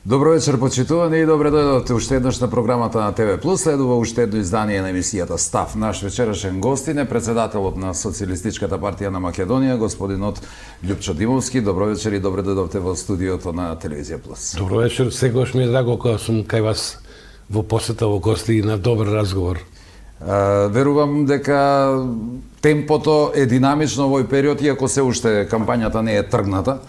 Добро вечер, почитувани, и добре дојдовте уште еднаш на програмата на ТВ Плюс. Следува уште едно издание на емисијата Став. Наш вечерашен гостин е председателот на Социјалистичката партија на Македонија, господинот Љупчо Димовски. Добро вечер и добре дојдовте во студиото на Телевизија Плюс. Добро вечер, сегош ми е драго кога сум кај вас во посета во гости и на добар разговор. Верувам дека темпото е динамично во овој период, иако се уште кампањата не е тргната.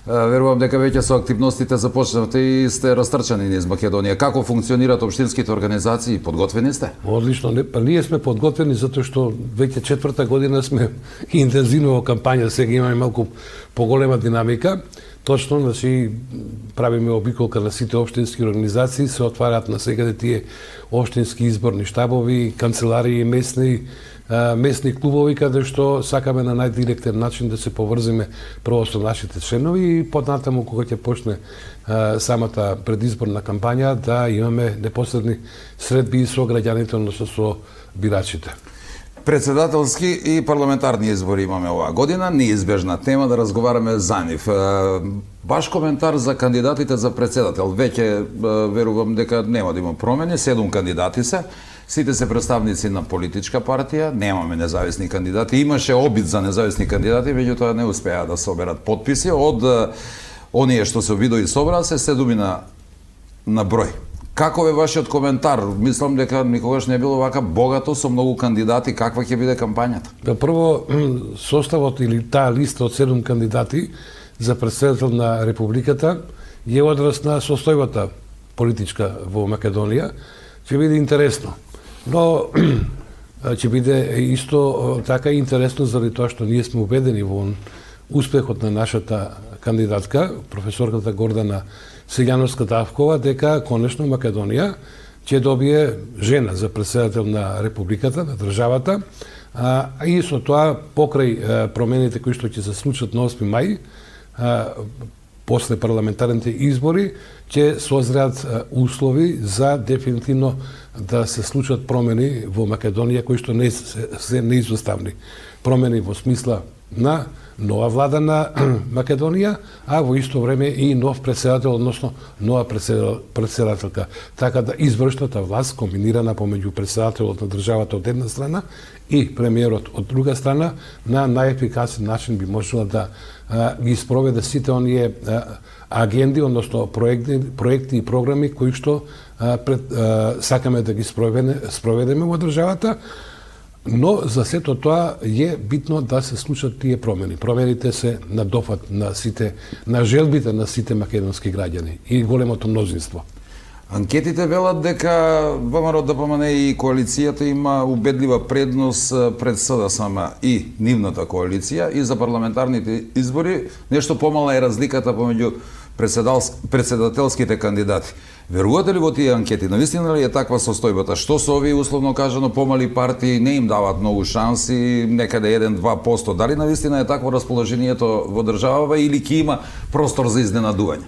Верувам дека веќе со активностите започнавте и сте растрчани низ Македонија. Како функционираат општинските организации? Подготвени сте? Одлично, ние сме подготвени затоа што веќе четврта година сме интензивно во кампања, сега имаме малку поголема динамика. Точно, значи, правиме обиколка на сите општински организации, се отвараат на секаде тие општински изборни штабови, канцеларии, местни клубови, каде што сакаме на најдиректен начин да се поврзиме прво со нашите членови и поднатаму кога ќе почне самата предизборна кампања да имаме непосредни средби со граѓаните, односно со бирачите. Председателски и парламентарни избори имаме оваа година, неизбежна тема да разговараме за нив. Ваш коментар за кандидатите за председател. Веќе верувам дека нема да има промени, 7 кандидати се. Сите се представници на политичка партија, немаме независни кандидати. Имаше обид за независни кандидати, меѓутоа не успеа да соберат потписи. Од оние што се обидоа и собраа се 7 на број. Каков е вашиот коментар? Мислам дека никогаш не било вака богато со многу кандидати. Каква ќе биде кампањата? Прво, составот или таа листа од 7 кандидати за председател на Републиката е одраз на состојбата политичка во Македонија. Ќе биде интересно. Но ќе биде исто така интересно заради тоа што ние сме убедени во успехот на нашата кандидатка, професорката Гордана Силјановска-Тавкова, дека конечно Македонија ќе добие жена за председател на Републиката, на државата, а и со тоа покрај промените кои што ќе се случат на 8 мај, после парламентарните избори, ќе созреат услови за дефинитивно да се случат промени во Македонија кои што не се неизоставни. Промени во смисла на нова влада на Македонија, а во исто време и нов председател, односно нова председателка. Така да извршната власт, комбинирана помеѓу председателот на државата од една страна и премиерот од друга страна, на најефикасен начин би можела да ги спроведе сите оние агенди, односно проекти и програми кои што сакаме да ги спроведеме во државата. Но за сето тоа е битно да се случат тие промени. Промените се на дофат на желбите на сите македонски граѓани и големото мнозинство. Анкетите велат дека ВМРО-ДПМН и коалицијата има убедлива предност пред СДСМ и нивната коалиција, и за парламентарните избори нешто помала е разликата помеѓу председателските кандидати. Верувате ли во тие анкети? Навистина ли е таква состојбата? Што со овие условно кажано помали партии не им дават многу шанси, некаде 1-2%? Дали навистина е такво расположението во државава или ќе има простор за изненадување?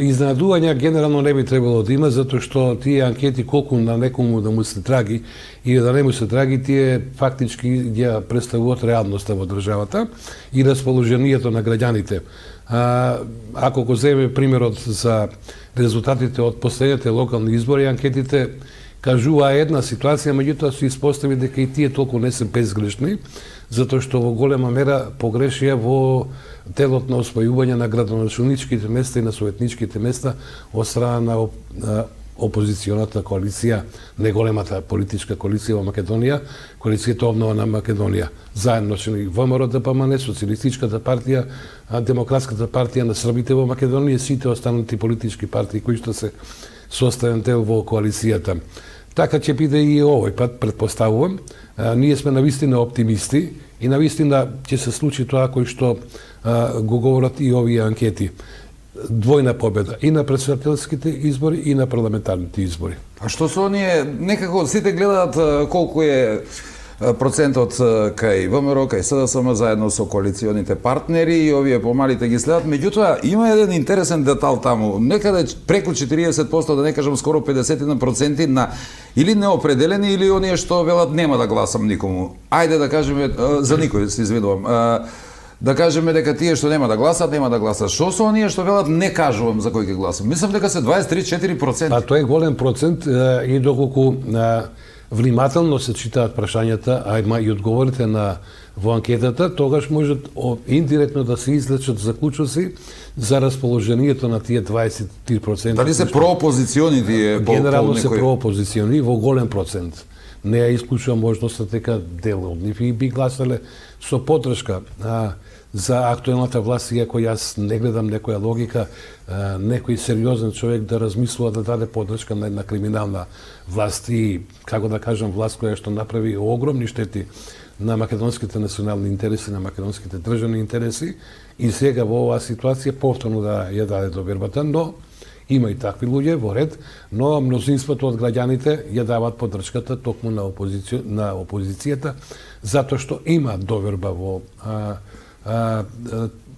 Изненадувања генерално не би требало да има, затоа што тие анкети колку на некому да му се драги или да не му се драги, тие фактички ја представуваат реалноста во државата и расположението на граѓаните. Ако го земеме примерот за резултатите од последните локални избори, анкетите кажуваа една ситуација, меѓутоа се испостави дека и тие толку не се безгрешни, затоа што во голема мера погрешија во делот на освојување на градоначалничките места и на советничките места од страна на опозиционата коалиција, неголемата политичка коалиција во Македонија, коалицијата Обнова на Македонија, заедно со ВМРО-ДПМН, Социјалистичката партија, Демократската партија на Србите во Македонија, сите останати политички партии кои што се составен дел во коалицијата. Така ќе биде и овој пат, претпоставувам. Ние сме навистина оптимисти и навистина ќе се случи тоа кој што го говорат и овие анкети. Двојна победа и на председателските избори и на парламентарните избори. А што со оние, некако сите гледаат колку е процентот кај ВМРО, кај СДСМ заедно со коалиционите партнери и овие помалите ги следат. Меѓутоа, има еден интересен детал таму. Некаде преку 40%, да не кажам скоро 50% на или неопределени, или оние што велат нема да гласам никому. Ајде да кажеме, за никој се извинувам. да кажеме дека тие што нема да гласат. Што со оние што велат не кажувам за кој ќе гласам? Мислам дека се 23-4%. Па тоа е голем процент и доколку внимателно се читаат прашањата, а има и одговорите во анкетата, тогаш можат индиректно да се извлечат заклучоци за расположението на тие 23%. Дали се проопозициони тие? Генерално се проопозициони во голем процент. Не ја исклучува можноста дека дел од нив и би гласале со подршка за актуелната власт, иако јас не гледам некоја логика, некој сериозен човек да размислува да даде подршка на една криминална власт и, како да кажам, власт која што направи огромни штети на македонските национални интереси, на македонските државни интереси, и сега во оваа ситуација повторно да ја даде довербата, но има и такви луѓе во ред, но мнозинството од граѓаните ја даваат поддршката токму на опозицијата, затоа што има доверба во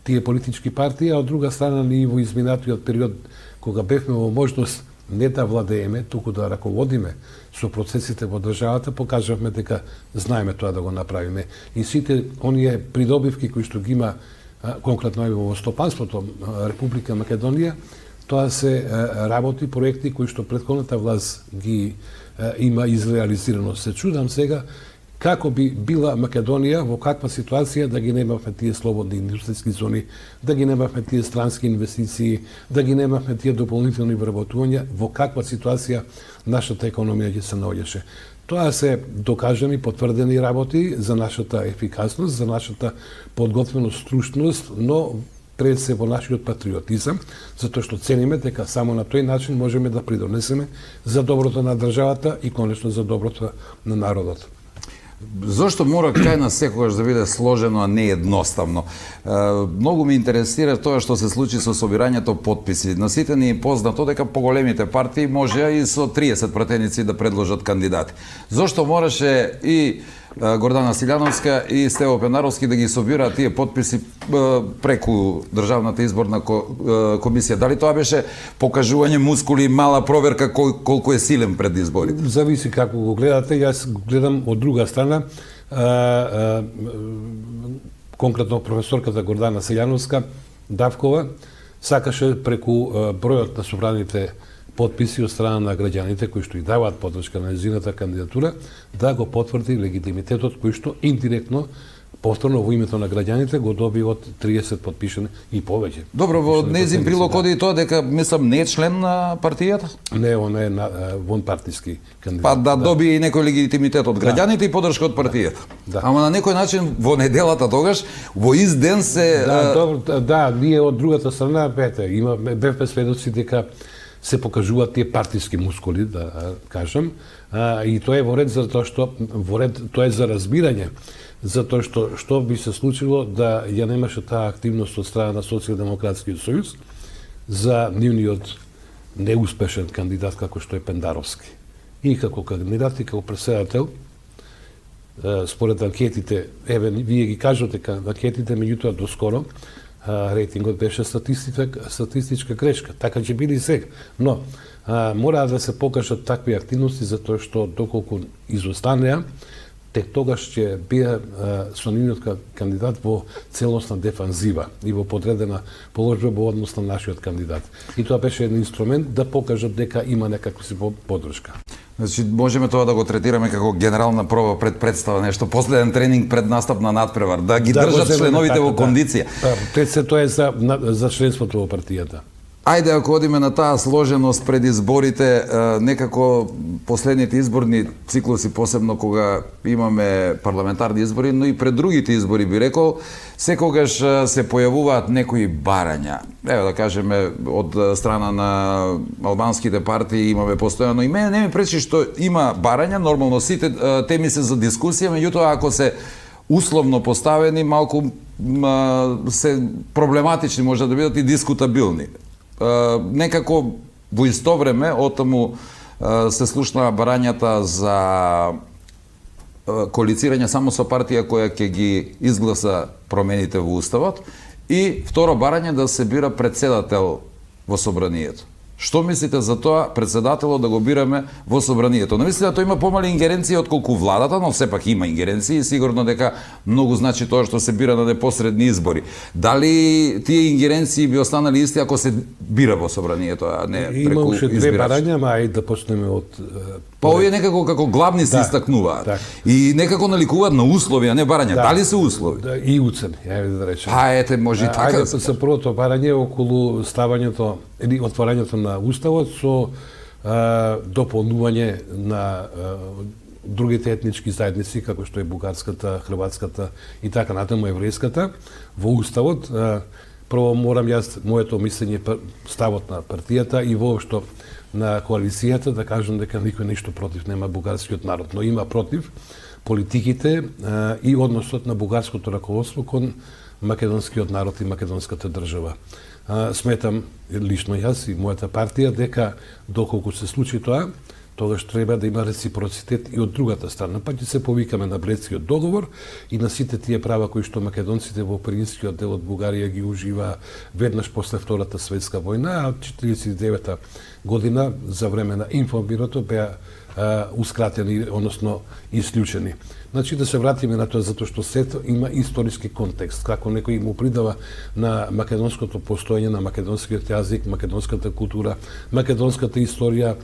тие политички партии, а од друга страна ние во изминатиот период, кога бевме во можност не да владееме, туку да раководиме со процесите во државата, покажавме дека знаеме тоа да го направиме. И сите оние придобивки кои што ги има конкретно во стопанството Република Македонија, тоа се работи, проекти кои што претходната власт ги има изреализирано. Се чудам сега како би била Македонија, во каква ситуација да ги немавме тие слободни индустријски зони, да ги немавме тие странски инвестиции, да ги немавме тие дополнителни вработувања, во каква ситуација нашата економија ќе се наоѓаше. Тоа се докажани, потврдени работи за нашата ефикасност, за нашата подготвеност, стручност, но пред се во нашиот патриотизам, затоа што цениме дека само на тој начин можеме да придонесеме за доброто на државата и конечно за доброто на народот. Зошто мора кај нас секогаш да биде сложено, а не едноставно? Многу ме интересира тоа што се случи со собирањето потписи. На сите ни е познато дека поголемите партии можеа и со 30 пратеници да предложат кандидати. Зошто мораше и Гордана Силјановска и Стево Пенаровски да ги собираат тие потписи преку Државната изборна комисија? Дали тоа беше покажување мускули и мала проверка колку е силен пред изборите? Зависи како го гледате. Јас го гледам од друга страна. Конкретно професорката Гордана Силјановска Давкова сакаше преку бројот на собраните потписи од страна на граѓаните кои што и даваат поддршка на нејзината кандидатура да го потврди легитимитетот кој што индиректно повторно во името на граѓаните го доби од 30 потпишани и повеќе. Добро, во нејзин прилог оди и тоа дека мислам не е член на партијата? Не, он е вонпартиски кандидат. Па да доби и некој легитимитет од граѓаните и поддршка од партијата. Да. Ама на некој начин во неделата тогаш во ист ден се ние од другата страна бевме сведоци дека се покажуваат тие партиски мускули, да кажам, и тоа е во ред затоа што тоа е за разбирање, затоа што би се случило да ја немаше таа активност од страна на Социјалдемократскиот сојуз за нивниот неуспешен кандидат како што е Пендаровски. И како кандидат и како председател, според анкетите, вие ги кажете анкетите, меѓутоа доскоро рейтингот беше статистичка грешка, така ќе биде и сега. Но мора да се покажат такви активности затоа што доколку изостанеа, тек тогаш ќе биде со нивниот кандидат во целосна дефанзива и во подредена положба во однос на нашиот кандидат. И тоа беше еден инструмент да покажат дека има некаква си поддршка. Значи, можеме тоа да го третираме како генерална проба пред представа, нешто последен тренинг пред настап на надпревар, да ги држат членовите во кондиција. Пред се тоа е за членството во партијата. Ајде, ако одиме на таа сложеност пред изборите, некако последните изборни циклуси, посебно кога имаме парламентарни избори, но и пред другите избори, би рекол, секогаш се појавуваат некои барања. Ево да кажеме, од страна на албанските партии имаме постојано, и мене не ми пречи што има барања, нормално сите теми се за дискусија, меѓутоа ако се условно поставени, малку се проблематични, може да бидат и дискутабилни. Некако во исто време отаму се слушнаа барањата за коалицирање само со партија која ќе ги изгласа промените во уставот и второ барање да се бира председател во собранието. Што мислите за тоа председателот да го бираме во собранието? Мислите да тоа има помали ингеренции отколку владата, но сепак има ингеренции и сигурно дека многу значи тоа што се бира на непосредни избори. Дали тие ингеренции би останали исти ако се бира во собранието, а не преку Има уште две избирачи? барања, ама ајде да почнеме од Па овие некако како главни се истакнуваат. так. И некако наликуваат на услови, а не барања. Дали се услови? Да, и уцени, ајде да речеме. Па ете, може и така Ајде да се со првото барање околу ставањето или отворањето на уставот со дополнување на другите етнички заедници, како што е бугарската, хрватската и така натаму еврејската, во уставот. Прво морам јас, моето мислење, ставот на партијата и воопшто на коалицијата, да кажам дека никој ништо против нема бугарскиот народ, но има против политиките и односот на бугарското раководство кон македонскиот народ и македонската држава. Сметам, лично јас и мојата партија, дека доколку се случи тоа, тогаш треба да има реципроцитет и од другата страна. Па ќе се повикаме на Бредскиот договор и на сите тие права кои што македонците во принскиот дел од Бугарија ги ужива веднаш после Втората светска војна, а од 49-та година за време на информбирото беа ускратени, односно исклучени. Значи да се вратиме на тоа затоа што сето има историски контекст, како некој му придава на македонското постоење, на македонскиот јазик, македонската култура, македонската историја,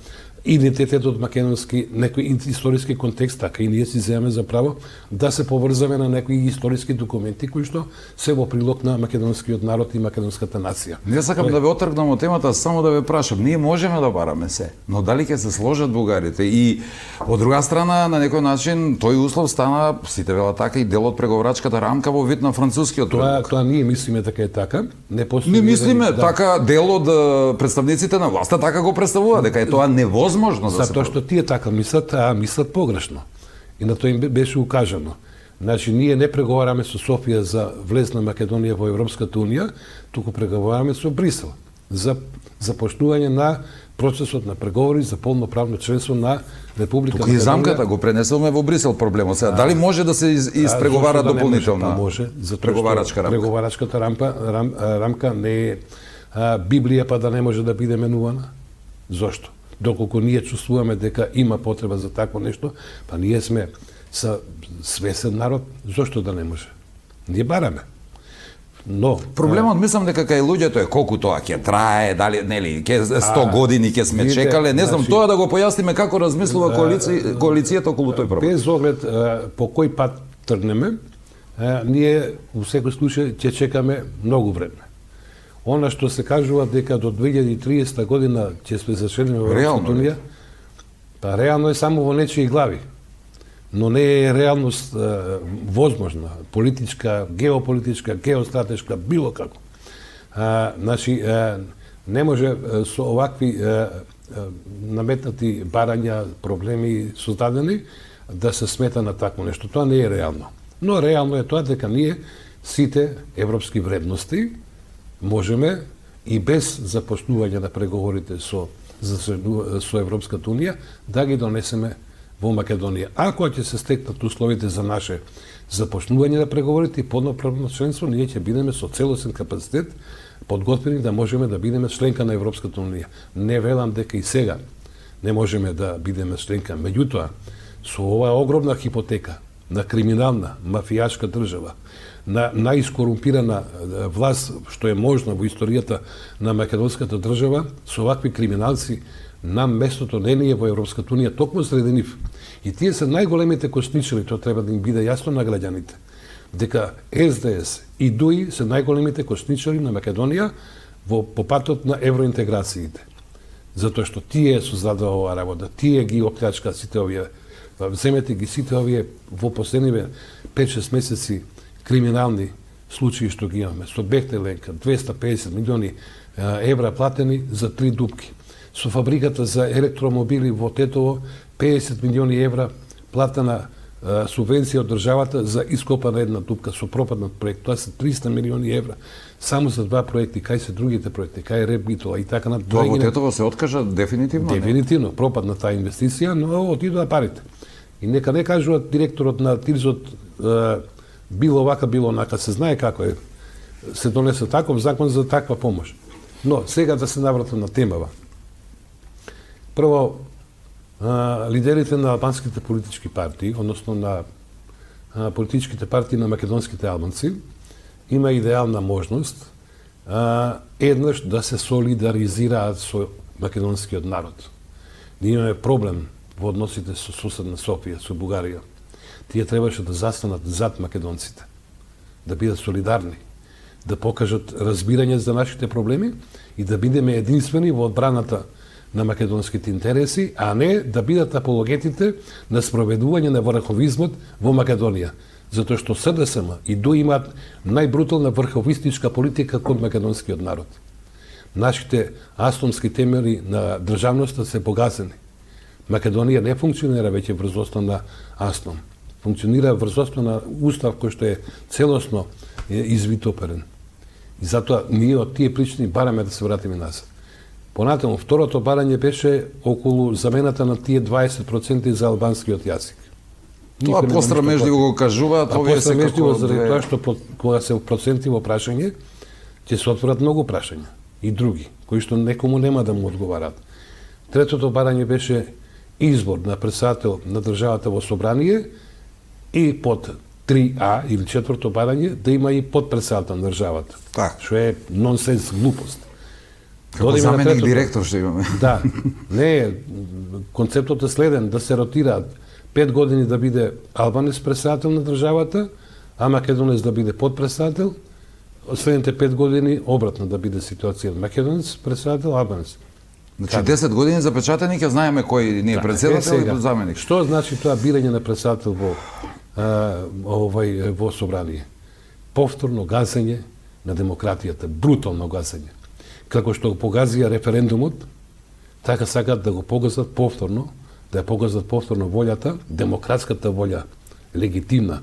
идентитетот македонски, некој историски контекст, така и ние си земеме за право да се поврзаме на некои историски документи кои што се во прилог на македонскиот народ и македонската нација. Не сакам да ве отргнам од темата, само да ве прашам. Ние можеме да бараме се, но дали ќе се сложат бугарите? И од друга страна, на некој начин, тој услов стана, сите велат така, и дел од преговарачката рамка во вид на францускиот предлог. Тоа ние мислиме дека е така. Не мислиме, така дел од представниците на власта така го представува, дека е тоа невозможно да се Затоа што тие така мислат, а мислат погрешно. И на тоа им беше укажано. Значи, ние не преговараме со Софија за влез на Македонија во Европската Унија, туку преговараме со Брисел за започнување на процесот на преговори за полноправно членство на Република Тука и замката го пренесуваме во Брисел проблемот. Сега дали може да се испреговара дополнителна може, преговарачка рамка? Преговарачката рамка не е Библија па да не може да биде менувана. Зошто? Доколку ние чувствуваме дека има потреба за такво нешто, па ние сме свесен народ, зошто да не може? Ние бараме. Но проблемот мислам дека кај луѓето е колку тоа ќе трае, дали нели ќе 100 години ќе сме чекале, не знам, тоа да го појасниме како размислува коалицијата околу тој проблем. Без оглед по кој пат тргнеме, ние во секој случај ќе чекаме многу време. Она што се кажува дека до 2030 година ќе сме зачленени во Европската Унија, па реално е само во нечии глави. Но не е реалност возможна, политичка, геополитичка, геостратешка, било како. Значи, не може со овакви наметнати барања, проблеми создадени, да се смета на такво нешто. Тоа не е реално. Но реално е тоа дека ние сите европски вредности можеме и без започнување на преговорите со Европската Унија да ги донесеме во Македонија. Ако ќе се стекнат условите за наше започнување на преговорите и полноправно членство, ние ќе бидеме со целосен капацитет подготвени да можеме да бидеме членка на Европската Унија. Не велам дека и сега не можеме да бидеме членка, меѓутоа со оваа огромна хипотека на криминална, мафијашка држава, на најискорумпирана власт што е можна во историјата на македонската држава, со овакви криминалци, нам местото не ни е во Европската Унија, токму среди нив. И тие се најголемите косничари, тоа треба да им биде јасно на граѓаните, дека СДС и ДУИ се најголемите косничари на Македонија по патот на евроинтеграциите. Затоа што тие создадоа оваа работа, тие ги оплячка сите овие, земете ги сите овие во последниве 5-6 месеци криминални случаи што ги имаме. Со Бехтеленка 250 милиони евра платени за 3 дупки. Со фабриката за електромобили во Тетово 50 милиони евра платена субвенција од државата за ископана една дупка со пропаднат проект. Тоа се 300 милиони евра само за 2 проекти. Кај се другите проекти? Кај Реп Битола и така на Тоа во Тетово се откажа дефинитивно? Дефинитивно, пропадна таа инвестиција, но отидоа парите. И нека не кажуваат директорот на ТИРЗот било вака, било онака, се знае како е. Се донесе таков закон за таква помош. Но сега да се навратам на темава. Прво, лидерите на албанските политички партии, односно на политичките партии на македонските албанци, има идеална можност еднаш да се солидаризираат со македонскиот народ. Ние имаме проблем во односите со соседна Софија, со Бугарија. Тие требаше да застанат зад македонците, да бидат солидарни, да покажат разбирање за нашите проблеми и да бидеме единствени во одбраната на македонските интереси, а не да бидат апологетите на спроведување на врховизмот во Македонија. Затоа што СДСМ и ДО имаат најбрутална врховистичка политика кон македонскиот народ. Нашите астомски темели на државноста се погасени. Македонија не функционира веќе врз основа на астом. Функционира врз основа на устав кој што е целосно извитоперен. И затоа ние од тие причини бараме да се вратиме назад. Понатаму, второто барање беше околу замената на тие 20% за албанскиот јазик. Тоа пострамежливо го кажуваат, овие се како заради тоа што кога се процентиво прашање, ќе се отворат многу прашања и други, кои што некому нема да му одговарат. Третото барање беше избор на председател на државата во собрание и под 3А или четврто барање да има и подпредседател на државата. Так. Што е нонсенс, глупост. Како заменик директор што имаме. Да, не, концептот е следен, да се ротираат 5 години да биде албанец председател на државата, а македонец да биде подпредседател, следните 5 години обратно да биде ситуација. Македонец председател, албанец. Значи 10 години запечатени, ќе знаеме кој ни е председател и заменик. Што значи тоа бирање на председател во собрание? Повторно газење на демократијата, брутално газење. Како што го погазија референдумот, така сакат да го погазат повторно, да ја погазат повторно волјата, демократската волја, легитимна.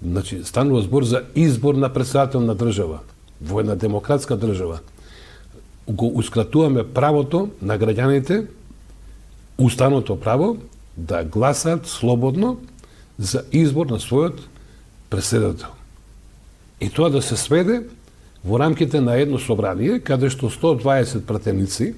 Значи, станува збор за избор на председател на држава, во една демократска држава. Го ускратуваме правото на граѓаните, уставното право, да гласаат слободно за избор на својот председател. И тоа да се сведе во рамките на едно собрание, каде што 120 пратеници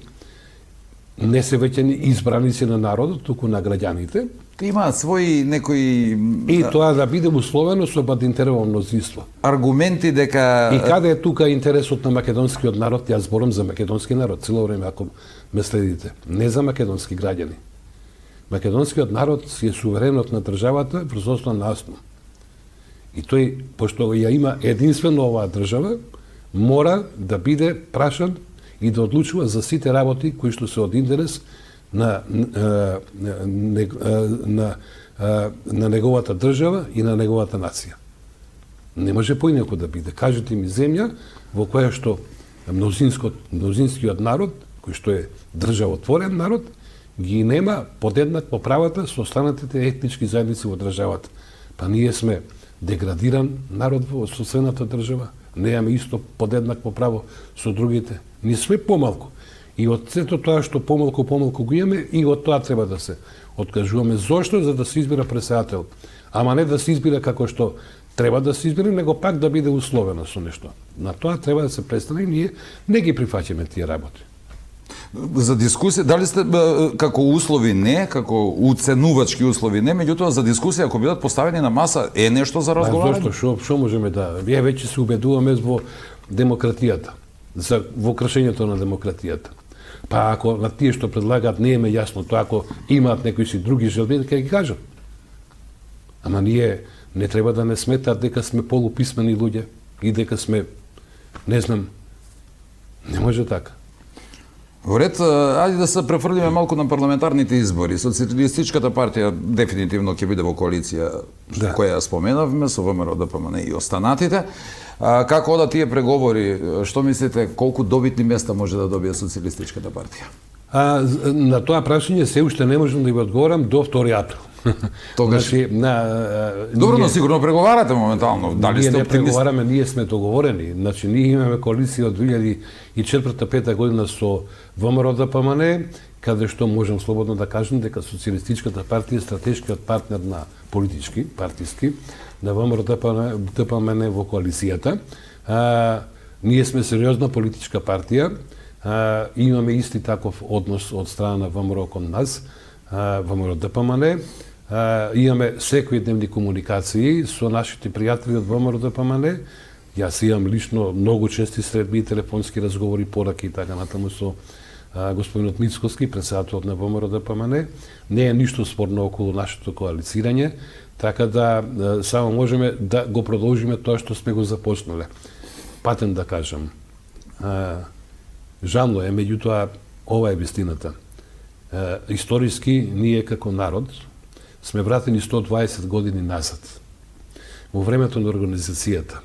не се веќе избраници на народот, туку на граѓаните. Имаат своји некои И тоа да биде условено со бадинтерово мнозинство. аргументи дека И каде е тука интересот на македонскиот народ? Јас зборам за македонски народ цело време, ако ме следите. Не за македонски граѓани. Македонскиот народ си е суверенот на државата врз основа на астмо. И тој, пошто ја има единствено оваа држава, мора да биде прашан и да одлучува за сите работи кои што се од интерес на неговата држава и на неговата нација. Не може поинаку да биде. Кажете ми земја во која што мнозинскиот народ, кој што е државотворен народ, ги нема подеднакво правата со останатите етнички заедници во државата. Па ние сме деградиран народ во соседната држава, немаме исто подеднакво право со другите. Ние сме помалку. И од сето тоа што помалку го имаме, и од тоа треба да се откажуваме. Зошто? За да се избира председател. Ама не да се избира како што треба да се избира, него пак да биде условено со нешто. На тоа треба да се престане и ние не ги прифаќаме тие работи. За дискусија, дали сте како услови не, како уценувачки услови не, меѓутоа за дискусија ако бидат поставени на маса е нешто за разговарање? Зошто? Што можеме да... Вие веќе се убедуваме во демократијата, во кршењето на демократијата. Па ако на тие што предлагаат не е јасно тоа, ако имаат некои си други желби, ќе ги кажат. Ама ние не треба да не сметаат дека сме полуписмени луѓе и дека сме, не знам, не може така. Во ред, ајде да се префрлиме малку на парламентарните избори. Социјалистичката партија дефинитивно ќе биде во коалиција, која ја споменавме, со ВМРО, ДПМН и останатите. Како одат тие преговори? Што мислите, колку добитни места може да добие Социјалистичката партија? На тоа прашање се уште не можам да ви одговорам до вторијато. Тогаш... Значи, Добро, но сигурно преговарате моментално. Дали сте ние не оптимист? преговараме, ние сме договорени. Значи, ние имаме коалиција од 2004-2005 година со ВМРО ДПМН, каде што можам слободно да кажем дека Социјалистичката партија е стратешкиот партнер на политички, партиски, на ВМРО ДПМН во коалицијата. Ние сме сериозна политичка партија, Имаме исти таков однос од страна на ВМРО кон нас, ВМРО ДПМН. Имаме секојдневни комуникации со нашите пријатели од ВМРО ДПМН. Јас имам лично многу чести средби и телефонски разговори, пораки и така натаму со господинот Мицкоски, председателот на ВМРО ДПМН. Не е ништо спорно околу нашето коалицирање, така да само можеме да го продолжиме тоа што сме го започнале. Патен да кажам. Жално е, меѓутоа, ова е вистината. Историски, ние како народ сме вратени 120 години назад. Во времето на организацијата,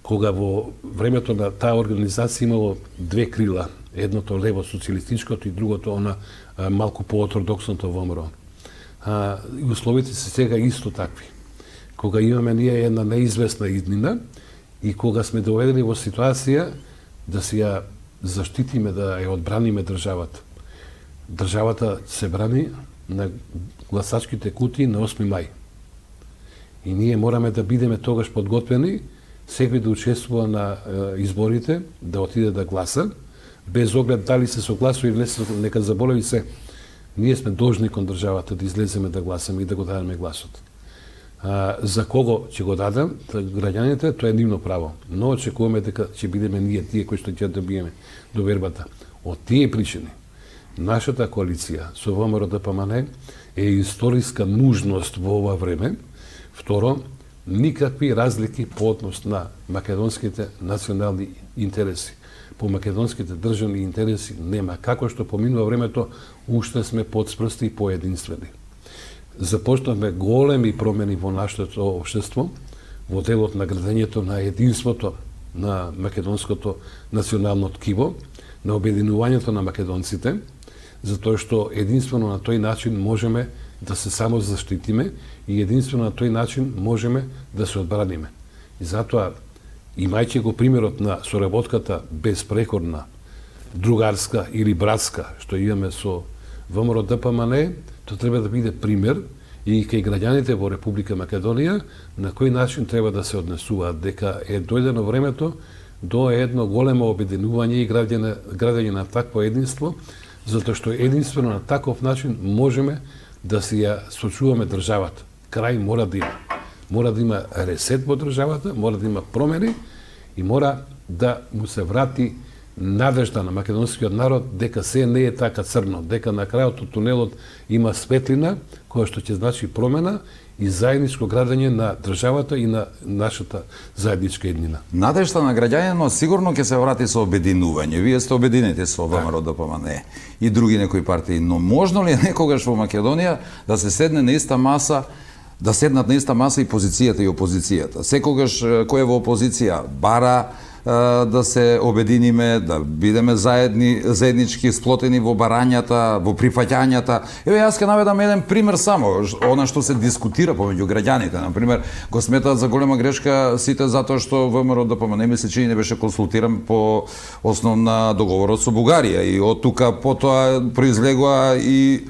кога во времето на таа организација имало две крила, едното лево социјалистичкото и другото она малку поортодоксното ВМРО. И условите се сега исто такви. Кога имаме ние една неизвестна иднина и кога сме доведени во ситуација да си ја заштитиме, да ја одбраниме државата. Државата се брани на гласачките кутии на 8 мај. И ние мораме да бидеме тогаш подготвени, секој да учествува на изборите, да отиде да гласа, без оглед дали се согласува или не се, нека заболеви се. Ние сме должни кон државата да излеземе да гласаме и да го дадеме гласот. За кого ќе го дадем, граѓаните, тоа е нивно право. Но очекуваме дека ќе бидеме ние тие кои што ќе добиеме довербата. Од тие причини, нашата коалиција со ВМРО ДПМН е историска нужност во ова време. Второ, никакви разлики по однос на македонските национални интереси. По македонските државни интереси нема. Како што поминува времето, уште сме подспрсти и поединствени. Започнавме големи промени во нашето општество, во делот на градењето на единството на македонското национално ткиво, на обединувањето на македонците, затоа што единствено на тој начин можеме да се самозаштитиме и единствено на тој начин можеме да се одбраниме. И затоа, имајќи го примерот на соработката безпрекорна, другарска или братска, што имаме со ВМРО ДПМН, тоа треба да биде пример и кај граѓаните во Република Македонија на кој начин треба да се однесуваат, дека е дојдено времето до едно големо обединување и градење на такво единство, затоа што единствено на таков начин можеме да си ја сочуваме државата. Крај мора да има. Мора да има ресет во државата, мора да има промени и мора да му се врати надежда на македонскиот народ дека се не е така црно, дека на крајот од тунелот има светлина која што ќе значи промена и заедничко градење на државата и на нашата заедничка еднина. Надежда на граѓанино сигурно ќе се врати со обединување. Вие сте обединети со ВМРО ДПМН и други некои партии, но можно ли некогаш во Македонија да се седне на иста маса, да седнат на иста маса и позицијата и опозицијата? Секогаш кој е во опозиција бара да се обединиме, да бидеме заеднички сплотени во барањата, во прифаќањата. Еве јас ќе наведам еден пример само, она што се дискутира помеѓу граѓаните, на пример, го сметаат за голема грешка сите затоа што ВМРО ДПМН ми се чини не беше консултиран по основ на договорот со Бугарија и од тука потоа произлегува и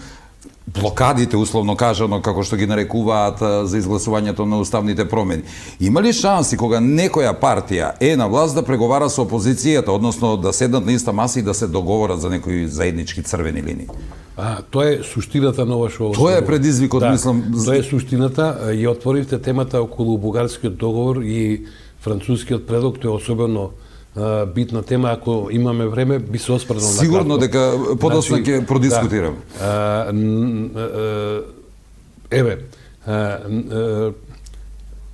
блокадите, условно кажано, како што ги нарекуваат за изгласувањето на уставните промени. Има ли шанси кога некоја партија е на власт да преговара со опозицијата, односно да седнат на иста маса и да се договорат за некои заеднички црвени линии? Тоа е суштината на ова што... Тоа е предизвикот, мислам... Тоа е суштината и отворивте темата околу бугарскиот договор и францускиот предлог, тоа е особено битна тема, ако имаме време, би се оспрнал на кратко. Сигурно дека подоцна ќе продискутирам. Еве,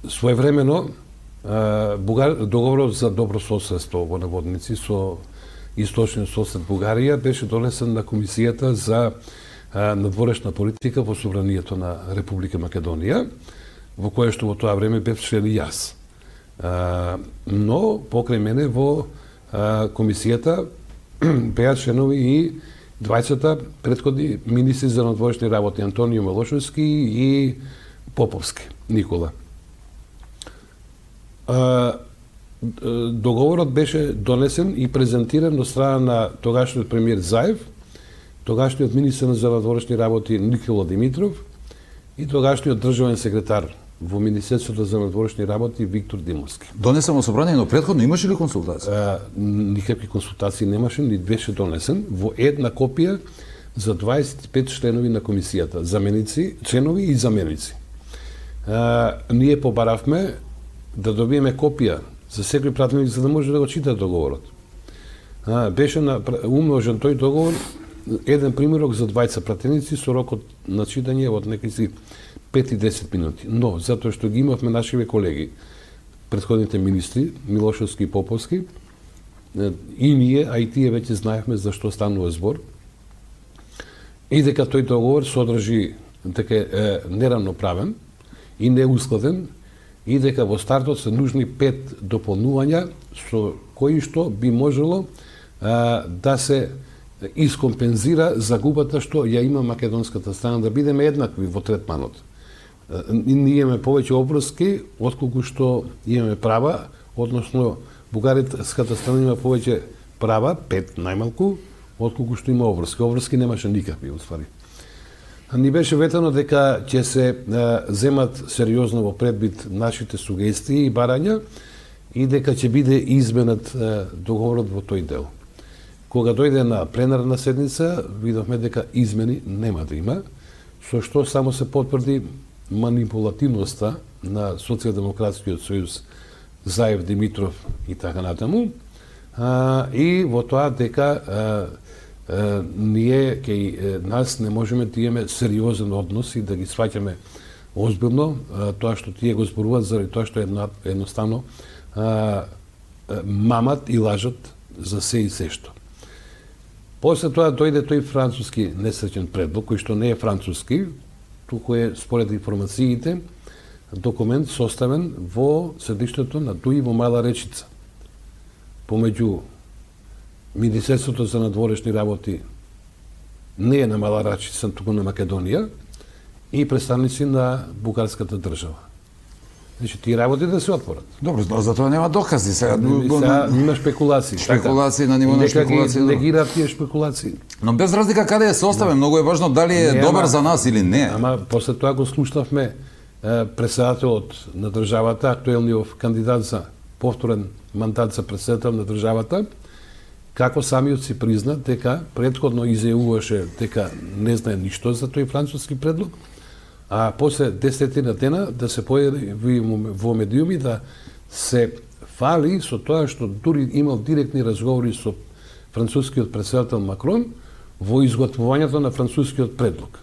своевремено договорот за добро соседство во наводници со источниот сосед Бугарија беше донесен на Комисијата за надворешна политика во собранието на Република Македонија, во кое што во тоа време бев член и јас. Но покрај мене во комисијата беа членови и двајцата претходни министри за надворешни работи Антонио Милошевски и Поповски Никола. Договорот беше донесен и презентиран од страна на тогашниот премиер Заев, тогашниот министер за надворешни работи Никола Димитров и тогашниот државен секретар во Министерството за надворешни работи Виктор Димовски. Донесен во собрание, но претходно имаше ли консултации? Никакви консултации немаше, ни беше донесен во една копија за 25 членови на комисијата, заменици, членови и заменици. Ние побаравме да добиеме копија за секој пратеник за да може да го чита договорот. Беше умножен тој договор еден примерок за двајца пратеници со рокот на читање од некаси 5 и 10 минути. Но, затоа што ги имавме нашиве колеги, претходните министри, Милошевски и Поповски, и ние, а и тие веќе знаевме за што станува збор, и дека тој договор содржи дека е неравноправен и неускладен, и дека во стартот се нужни 5 дополнувања со кои што би можело да се искомпензира загубата што ја има македонската страна, да бидеме еднакви во третманот. Ние имаме повеќе обврски отколку што имаме права, односно бугарската страна има повеќе права, 5 најмалку, отколку што има обврски. Обврски немаше никакви, уствари. Ни беше ветено дека ќе се земат сериозно во предвид нашите сугестии и барања и дека ќе биде изменет договорот во тој дел. Кога дојде на пленарна седница, видовме дека измени нема да има, со што само се потврди манипулативноста на Социјалдемократскиот сојуз Заев, Димитров и така натаму, и во тоа дека ние кај нас не можеме да имаме сериозен однос и да ги сваќаме озбилно тоа што тие го зборуваат заради тоа што едноставно мамат и лажат за се и се што. После тоа дојде тој француски несреќен предлог, кој што не е француски, туку е според информациите документ составен во седиштето на Дуи во Мала Речица. Помеѓу Министерството за надворешни работи не е на Мала Речица, туку на Македонија и представници на бугарската држава. Значи, тие работи да се отворат. Добро, за тоа нема докази сега. Сега има спекулации. Спекулации на ниво на спекулации. Негираат тие спекулации. Но без разлика каде е составен, многу е важно дали е добар за нас или не. Ама после тоа го слушнавме председателот на државата, актуелниот кандидат за повторен мандат за председател на државата, како самиот си призна дека претходно изјавуваше дека не знае ништо за тој француски предлог, а после 10 дена да се појави во медиуми да се фали со тоа што дури имал директни разговори со францускиот председател Макрон во изготвувањето на францускиот предлог.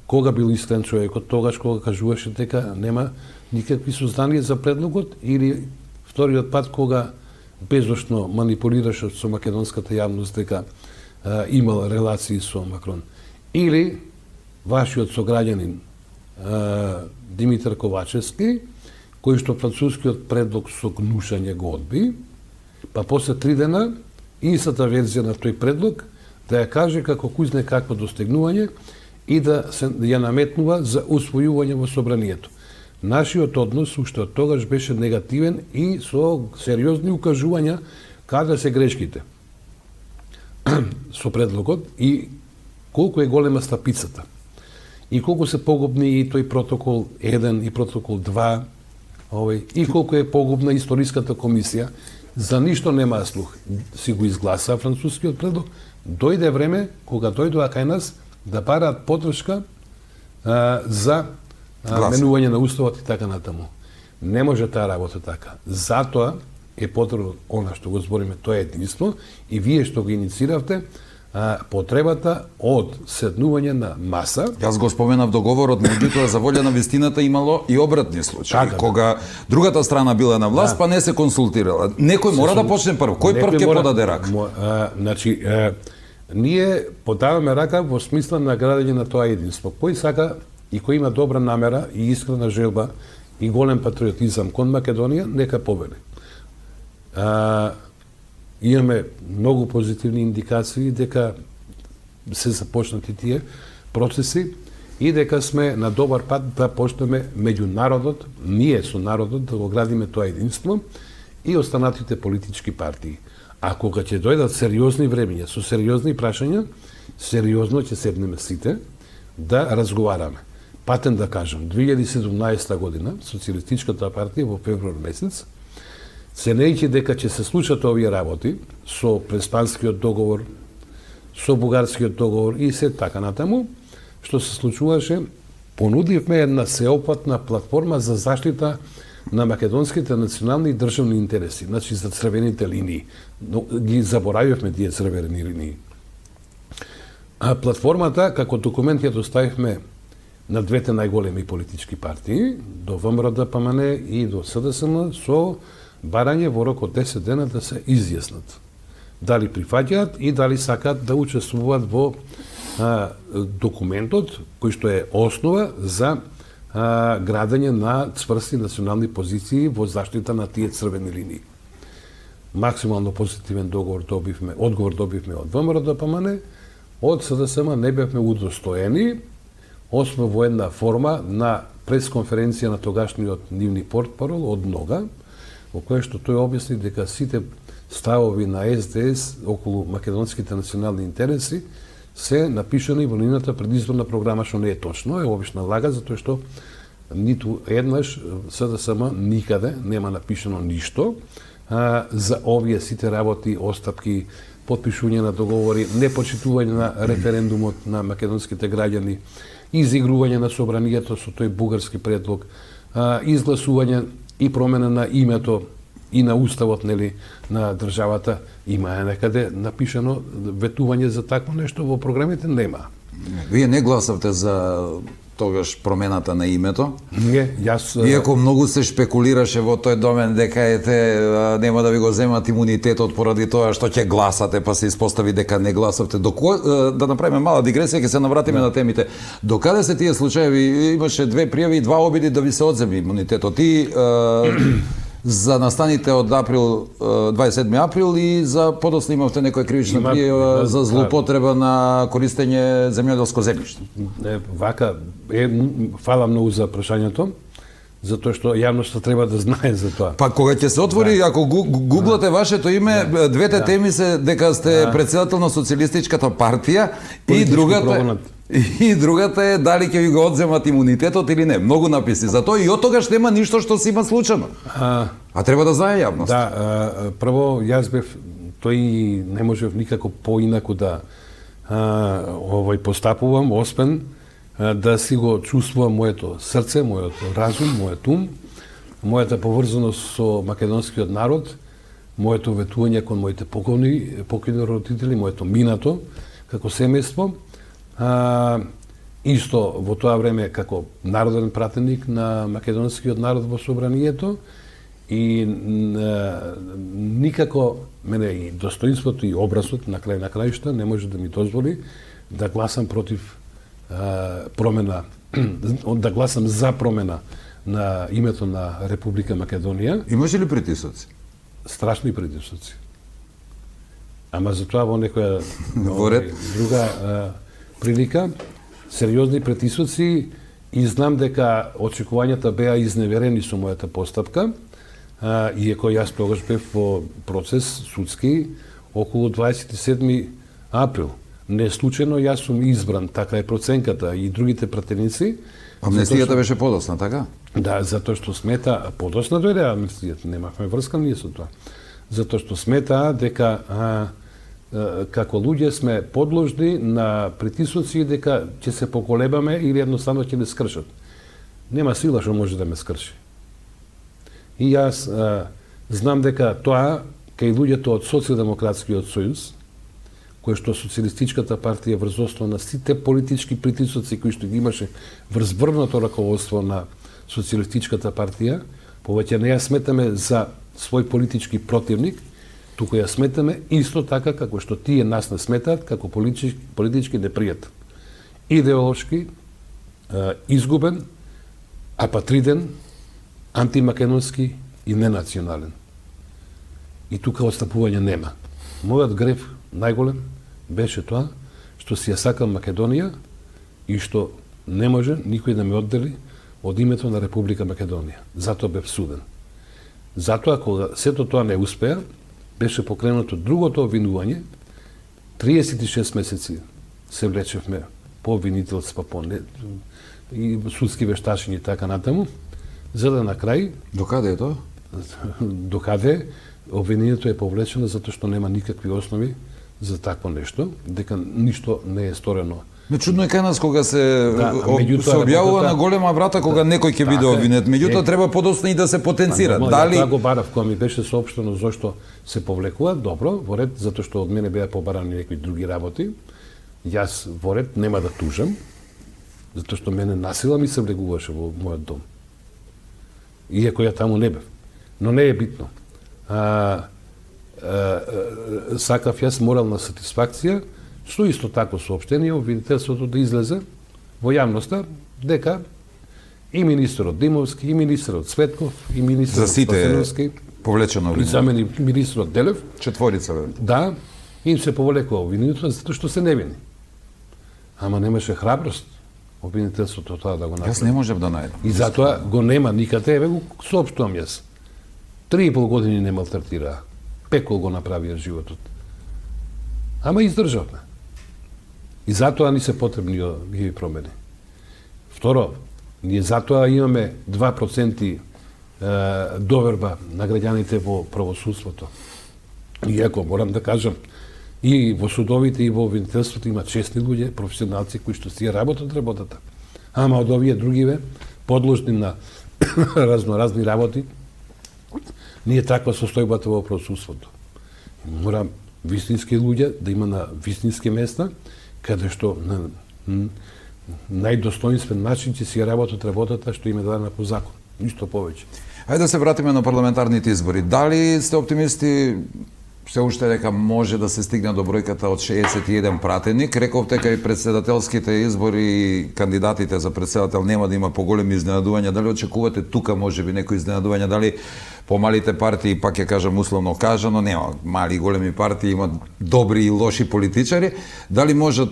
Кога бил искрен човекот, тогаш кога кажуваше дека нема никакви сознанија за предлогот, или вториот пат кога безошно манипулираше со македонската јавност дека имал релации со Макрон. Или вашиот сограѓанин Димитар Ковачевски, кој што францускиот предлог со гнушање го одби, па после 3 дена истата верзија на тој предлог да ја каже како кузне какво достигнување и да ја наметнува за усвојување во собранието. Нашиот однос уште од тогаш беше негативен и со сериозни укажувања каде се грешките со предлогот и колку е голема стапицата. И колку се погубни и тој протокол 1 и протокол 2, и колку е погубна историската комисија, за ништо нема слух. Си го изгласа францускиот предлог. Дојде време, кога дојдоа кај нас, да бараат подршка за менување на уставот и така натаму. Не може таа работа така. Затоа е потребно она што го збориме, тоа е единство, и вие што го иницииравте, потребата од седнување на маса. Јас го споменав договорот, меѓутоа за волја на вистината имало и обратни случаи. Така, кога другата страна била на власт, па не се консултирала. Некој мора да почне прв. Кој прв ќе подаде рака? Значи, ние подаваме рака во смисла на градење на тоа единство. Кој сака и кој има добра намера и искрена желба и голем патриотизам кон Македонија, нека победи. Имаме многу позитивни индикации дека се започнати тие процеси и дека сме на добар пат да почнеме меѓу народот, ние со народот, да го градиме тоа единство и останатите политички партии. А кога ќе дојдат сериозни времења, со сериозни прашања, сериозно ќе седнеме сите да разговараме. патен да кажам, 2017 година, Социјалистичката партија во февруар месец, ценејќи дека ќе се случат овие работи со преспанскиот договор, со бугарскиот договор и се така натаму, што се случуваше, понудивме една сеопатна платформа за заштита на македонските национални и државни интереси, значи за црвените линии. Но ги заборавивме тие црвени линии. А платформата, како документ ја доставивме на двете најголеми политички партии, до ВМРО-ДПМН и до СДСМ, со барање во рок од 10 дена да се изјаснат. Дали прифаќаат и дали сакаат да учествуваат во документот кој што е основа за градење на цврсти национални позиции во заштита на тие црвени линии. Максимално позитивен одговор добивме од ВМРО-ДПМН, од СДСМ не бевме удостоени, осме во една форма на пресконференција на тогашниот нивни портпарол од Нога, во која што тој објасни дека сите ставови на СДС околу македонските национални интереси се напишани во нивната предизборна програма, што не е точно, е обична лага, затоа што ниту еднаш СДСМ никаде нема напишано ништо за овие сите работи, остапки, потпишување на договори, непочитување на референдумот на македонските граѓани, изигрување на собранието со тој бугарски предлог, изгласување и промена на името и на уставот, нели, на државата, има некаде напишано ветување за такво нешто, во програмите нема. Вие не гласавте за тогаш промената на името? Не, јас... Иако многу се шпекулираше во тој домен дека нема да ви го земат имунитетот поради тоа што ќе гласате, па се испостави дека не гласавте. Да направиме мала дигресија, ќе се навратиме на темите. Докаде се тие случаеви? Имаше 2 пријави и 2 обиди да ви се одземи имунитетот. И за настаните од април, 27 април и за подоцна имавте некоја кривична пријава за злоупотреба на користење земјоделско земјиште. Вака, фала многу за прашањето, затоа што јавноста треба да знае за тоа. Па кога ќе се отвори, ако гуглате вашето име, двете теми се дека сте председател на Социјалистичката партија и другата е дали ќе ви го одземат имунитетот или не. Многу написи за тоа и од тогаш нема ништо што се има случано. А треба да знае јавност. Да, прво јас бев, тој не можев никако поинаку да постапувам, освен да си го чувствувам моето срце, мојот разум, мојот ум, мојата поврзаност со македонскиот народ, моето ветување кон моите покойни родители, моето минато како семејство, исто во тоа време како народен пратеник на македонскиот народ во собранието и никако мене и достоинството и образот на крај на краишта не може да ми дозволи да гласам против промена, да гласам за промена на името на Република Македонија. Имаше ли притисоци? Страшни притисоци. Ама за тоа во некоја друга прилика, сериозни притисоци и знам дека очекувањата беа изневерени со мојата постапка, иако јас тогаш бев во процес судски околу 27 април. Не случајно јас сум избран, така е проценката и другите пратеници. Амнестијата беше подосна, така? Да, затоа што смета, подосна дојде амнестијата, немавме врска ние со тоа. Затоа што смета дека како луѓе сме подложни на притисоци дека ќе се поколебаме или едноставно ќе не скршат. Нема сила што може да ме скрши. И јас знам дека тоа кај луѓето од Социјалдемократскиот сојуз, кој што Социјалистичката партија врз основа на сите политички притисоци кои што ги имаше врз врвното раководство на Социјалистичката партија, повеќе не ја сметаме за свој политички противник, туку ја сметаме исто така како што тие нас не сметаат како политички непријател. Идеолошки, изгубен, апатриден, антимакедонски и ненационален. И тука отстапување нема. Мојот греф најголем беше тоа што си ја сакам Македонија и што не може никој да ме оддели од името на Република Македонија. Затоа бев суден. Затоа кога сето тоа не успеа, беше покренато другото обвинување, 36 месеци се влечевме по обвинителство, и судски вештачини и така натаму, за да на крај Докаде е тоа? докаде обвинението е повлечено затоа што нема никакви основи за такво нешто, дека ништо не е сторено. Чудно е кај нас кога се меѓутоа се објавува работата- на голема врата кога некој ќе биде Така е. обвинет. Меѓутоа треба подоцна и да се потенцира. Дали Тоа го барав кога ми беше соопштено зошто се повлекува, добро, во ред, затоа што од мене беа побарани некои други работи. Јас во ред нема да тужам, затоа што мене насила ми се влегуваше во мојот дом. Иако ја таму не бев. Но не е битно. Сакав јас морална сатисфакција, со исто тако соопштение обвинителството да излезе во јавноста дека и министерот Димовски, и министерот Цветков, и за министерот сите Спасеновски, повлечено и за обвинение? мене министерот Делев, Четворица бе. да, им се повлекува обвинението затоа што се невини. Ама немаше храброст обвинителството тоа да го направи. Јас не можев да најдам. И затоа го нема никаде, еве го соопштувам јас. 3,5 години не малтретираа. Пекол го направија животот. Ама издржавме. И затоа ни се потребни овие промени. Второ, ние затоа имаме 2% доверба на граѓаните во правосудството. Иако морам да кажам, и во судовите и во обвинителството има честни луѓе, професионалци кои што си ја работат работата. Ама од овие другиве, подложни на разноразни работи, ние таква состојбата во правосудството. Мора вистински луѓе да има на вистински места, каде што на најдостоинствен начин ќе си ја работат работата што им е дадена по закон. Ништо повеќе. Ајде да се вратиме на парламентарните избори. Дали сте оптимисти се уште дека може да се стигне до бројката од 61 пратеник? Рековте кај председателските избори и кандидатите за председател нема да има поголеми изненадувања. Дали очекувате тука можеби некои изненадувања? Дали помалите партии, пак ќе кажам условно кажано, нема мали и големи партии, има добри и лоши политичари. Дали можат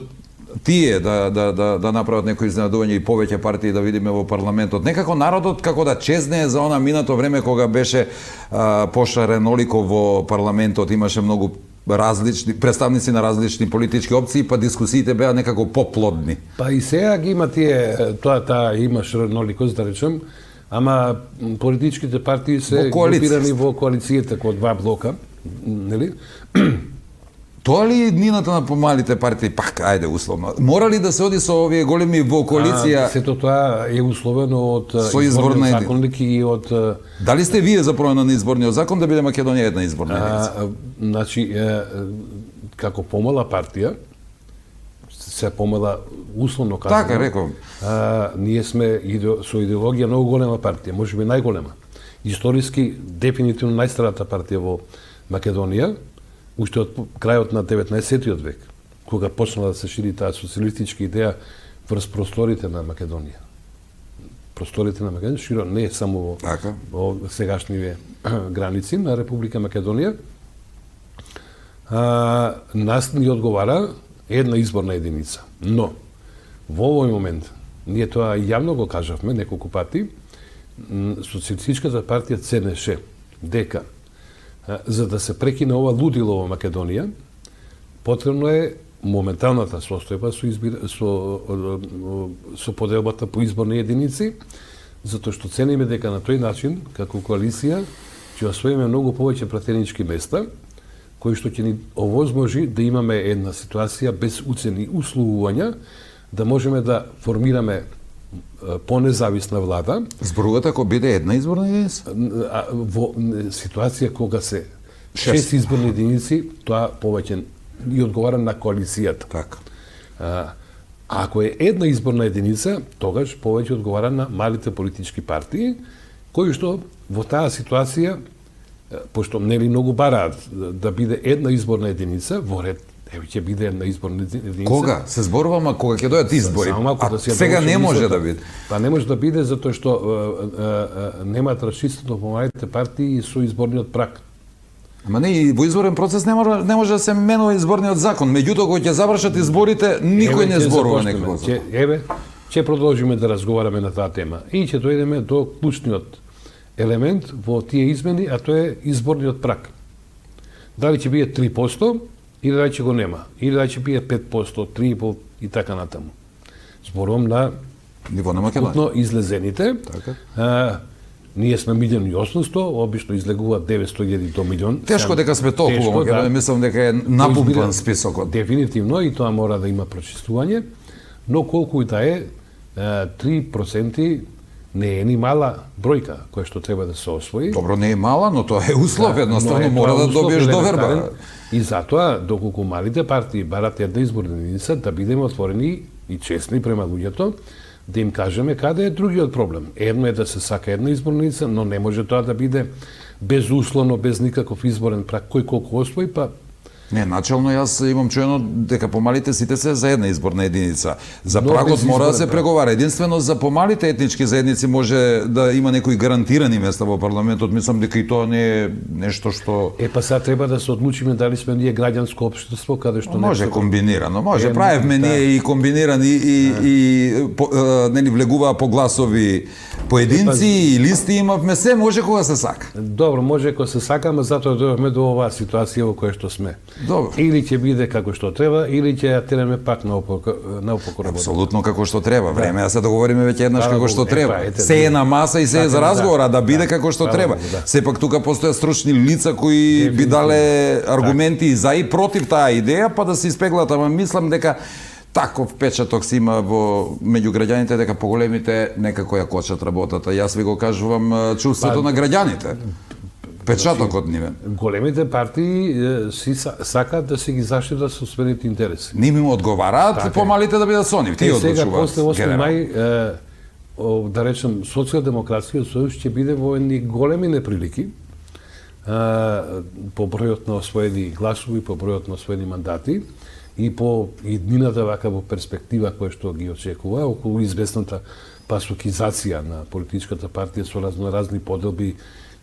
тие да направат некои изненадување и повеќе партии да видиме во парламентот? Некако народот како да чезнее за она минато време кога беше пошаренолико во парламентот, имаше многу различни представници на различни политички опции, па дискусиите беа некако поплодни. Па и сега ги има тие, таа има шареноликост, да речем, ама политичките партии се групирани во коалицијата кој два блока, нели? Тоа ли иднината на помалите партии, пак, ајде условно, мора ли да се оди со овие големи во коалиција? Сето тоа е условено од Со изборна изборниот законник и од... Дали сте вие за промена на изборниот закон да биде Македонија една изборна единица? Значи, како помала партија, се помала условно казано. Така, реков. Ние сме со идеологија многу голема партија, можеби најголема. Историски, дефинитивно најстарата партија во Македонија, уште од крајот на 19-тиот век, кога почнала да се шири таа социјалистичка идеја врз просторите на Македонија. Просторите на Македонија широ не само во сегашниве граници на Република Македонија. Нас ни одговара една изборна единица. Но, во овој момент, ние тоа јавно го кажавме неколку пати, Социјалистичката партија ценеше дека за да се прекине ова лудило во Македонија, потребно е моменталната состојба со поделбата по изборни единици, затоа што цениме дека на тој начин, како коалиција, ќе освоиме многу повеќе пратенички места, кои што ќе ни овозможи да имаме една ситуација без уцени условувања, да можеме да формираме понезависна влада. Зборувате ако биде една изборна единица? Во ситуација кога се 6 изборни единици, тоа повеќе и одговара на коалицијата. Така. Ако е една изборна единица, тогаш повеќе одговара на малите политички партии, кои што во таа ситуација, пошто нели многу бараат да биде една изборна единица, во ред ќе биде една изборна единица. Кога? Се зборуваме кога ќе дојдат избори. Сега не може да биде. Па не може да биде затоа што немаат расчистено помалите партии со изборниот праг. Ама не, и во изборен процес не може да се менува изборниот закон. Меѓутоа кога ќе завршат изборите, никој не зборува некако. Еве, ќе продолжиме да разговараме на таа тема и ќе дојдеме до клучниот елемент во тие измени, а тоа е изборниот праг. Дали ќе биде 3%, или дали ќе го нема, или дали ќе биде 5%, 3,5% и така натаму. Зборувам на Ниво на Македонија. Вкупно излезените. Така. Ние сме 1.800.000, обично излегуваат 900.000 до милион. Тешко дека сме толку, Македонија, мислам дека е напумпан списокот. Дефинитивно, и тоа мора да има прочистување, но колку и да е, 3% не е ни мала бројка која што треба да се освои. Добро, не е мала, но тоа е услов, едноставно мора да добиеш доверба. И затоа, доколку малите партии барат една изборна единица, да бидеме отворени и честни према луѓето, да им кажеме каде е другиот проблем. Едно е да се сака една изборна единица, но не може тоа да биде безусловно, без никаков изборен праг, кој колку освои, па Не, начално јас имам чуено дека помалите сите се за една изборна единица. За прагот мора да се преговара. Единствено за помалите етнички заедници може да има некои гарантирани места во парламентот. Мислам дека и тоа не е нешто што па сега треба да се одлучиме дали сме ние граѓанско општество каде што може комбинирано. Може правевме ние и комбинирани и нели влегуваа по гласови поединци и листи имавме, се може кога се сака. Добро, може кога се сака, ама затоа дојдовме до оваа ситуација во која што сме. Добро. Или ќе биде како што треба, или ќе ја тераме пак наопаку работа. Апсолутно како што треба. Време да се договориме веќе еднаш како што треба. Се е на маса и се е за разговора, да биде како што треба. Сепак тука постојат стручни лица кои би дале аргументи и за и против таа идеја, па да се испеглат, ама мислам дека таков печаток се има во меѓу граѓаните дека поголемите некако ја кочат работата. Јас ви го кажувам чувството на граѓаните. Печатокот нивен. Големите партии си сакаат да се ги заштитат сопствените интереси. Ними му одговараат, помалите да бидат со нив. Тие одлучуваат. Сега после 8 мај, да речем, социјалдемократскиот сојуз ќе биде во едни големи неприлики по бројот на освоени гласови, по бројот на освоени мандати и по иднината вака во перспектива која што ги очекува околу известната пасокизација на политичката партија со разноразни поделби,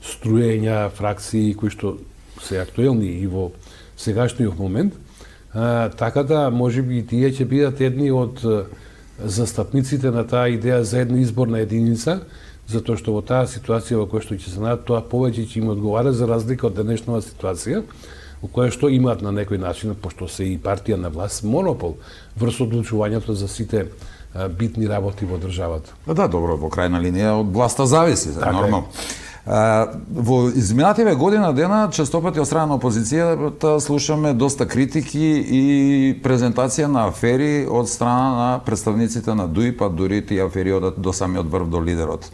струења, фракции кои што се актуелни и во сегашниот момент, така да можеби и тие ќе бидат едни од застапниците на таа идеја за една изборна единица, затоа што во таа ситуација во која што ќе се најдат, тоа повеќе ќе им одговара за разлика од денешната ситуација, во која што имаат на некој начин, пошто се и партија на власт, монопол врз одлучувањето за сите битни работи во државата. Да, добро, во крајна линија од власта зависи, нормално. Во изминативе година дена честопати од страна на опозицијата слушаме доста критики и презентација на афери од страна на представниците на ДУИ, па дури тие афери одат до самиот врв, до лидерот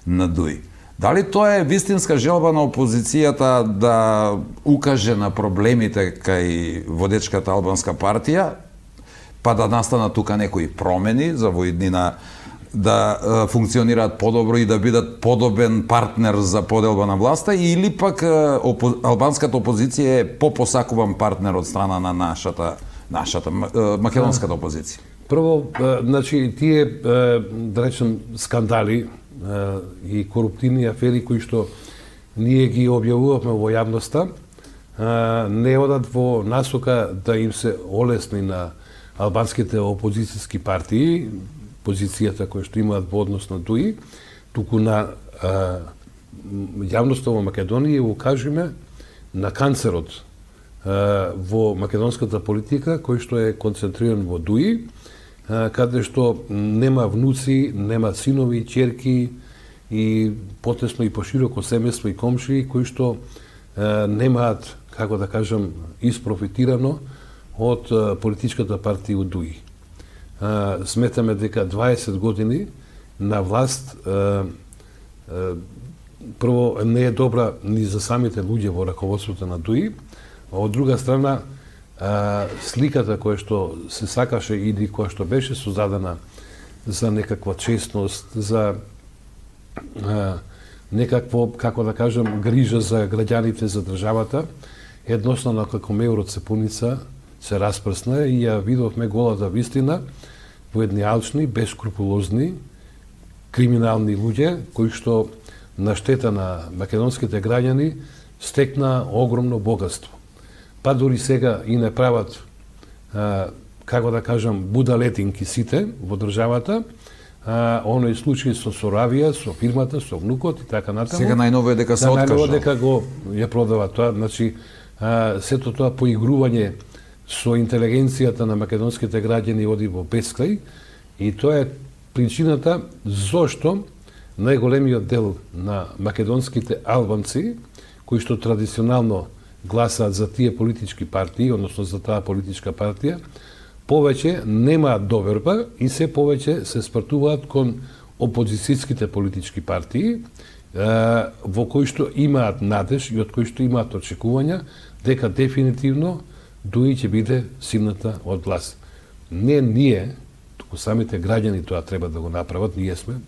на ДУИ. Дали тоа е вистинска желба на опозицијата да укаже на проблемите кај водечката албанска партија, па да настанат тука некои промени за во иднина да функционираат подобро и да бидат подобен партнер за поделба на власта, или пак албанската опозиција е попосакуван партнер од страна на нашата македонската опозиција? Прво, значи, тие, да речем, скандали и коруптивни афери кои што ние ги објавувавме во јавноста, не одат во насока да им се олесни на албанските опозицијски партии позицијата која што имаат во однос на ДУИ, туку на јавноста во Македонија го кажеме на канцерот во македонската политика кој што е концентриран во ДУИ, каде што нема внуци, нема синови, ќерки и потесно и пошироко семејство и комшии кои што немаат, како да кажам, испрофитирано од политичката партија од ДУИ. Сметаме дека 20 години на власт прво не е добра ни за самите луѓе во раководството на ДУИ, а од друга страна сликата која што се сакаше или која што беше создадена за некаква честност, за некакво, како да кажам, грижа за граѓаните, за државата, едноставно како меурот сепуница се распрсна и ја видовме голата вистина во едни алчни, бескрупулозни, криминални луѓе кои што на штета на македонските граѓани стекна огромно богатство. Па дури сега и не прават, како да кажам, будалетинки сите во државата, оној случај со Соравија, со фирмата, со внукот и така натаму. Сега најново е дека се откажа. Најново дека го ја продава тоа, значи сето тоа поигрување со интелигенцијата на македонските граѓани оди во бескрај и тоа е причината зошто најголемиот дел на македонските албанци, кои што традиционално гласаат за тие политички партии, односно за таа политичка партија, повеќе немаат доверба и се повеќе се спртуваат кон опозицијските политички партии, во кои што имаат надеж и од кои што имаат очекувања дека дефинитивно ДУИ ќе биде симната од власт. Не ние, туку самите граѓани тоа треба да го направат, ние сме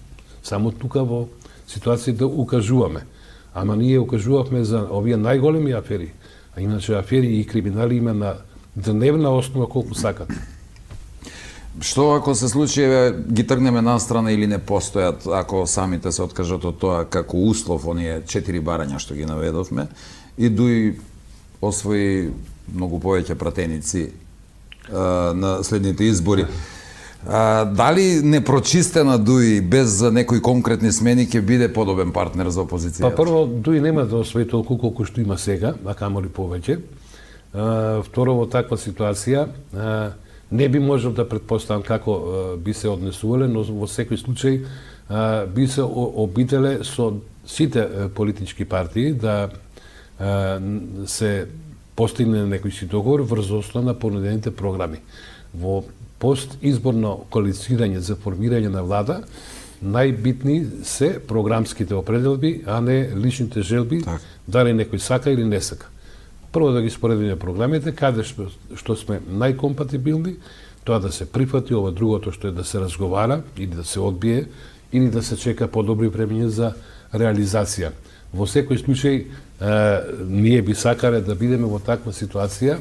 само тука во ситуација да укажуваме. Ама ние укажувавме за овие најголеми афери, а иначе афери и криминали има на дневна основа колку сакат. Што ако се случи, ги тргнеме настрана или не постојат, ако самите се откажат од тоа како услов, оние 4 барања што ги наведовме, и ДУИ освои многу повеќе пратеници на следните избори. Дали непрочистена ДУИ без некои конкретни смени ќе биде подобен партнер за опозицијата? Прво, ДУИ нема да освои толку колку што има сега, а камоли повеќе. Второ, во таква ситуација не би можел да предпоставам како би се однесувале, но во секој случај би се обиделе со сите политички партии да се постигне некој си договор врз основа на понудените програми. Во постизборно коалицирање за формирање на влада, најбитни се програмските определби, а не личните желби, дали некој сака или не сака. Прво да ги споредиме програмите, каде што сме најкомпатибилни, тоа да се прифати, ова другото што е да се разговара или да се одбие, или да се чека подобри времења за реализација. Во секој случај, ние би сакале да бидеме во таква ситуација,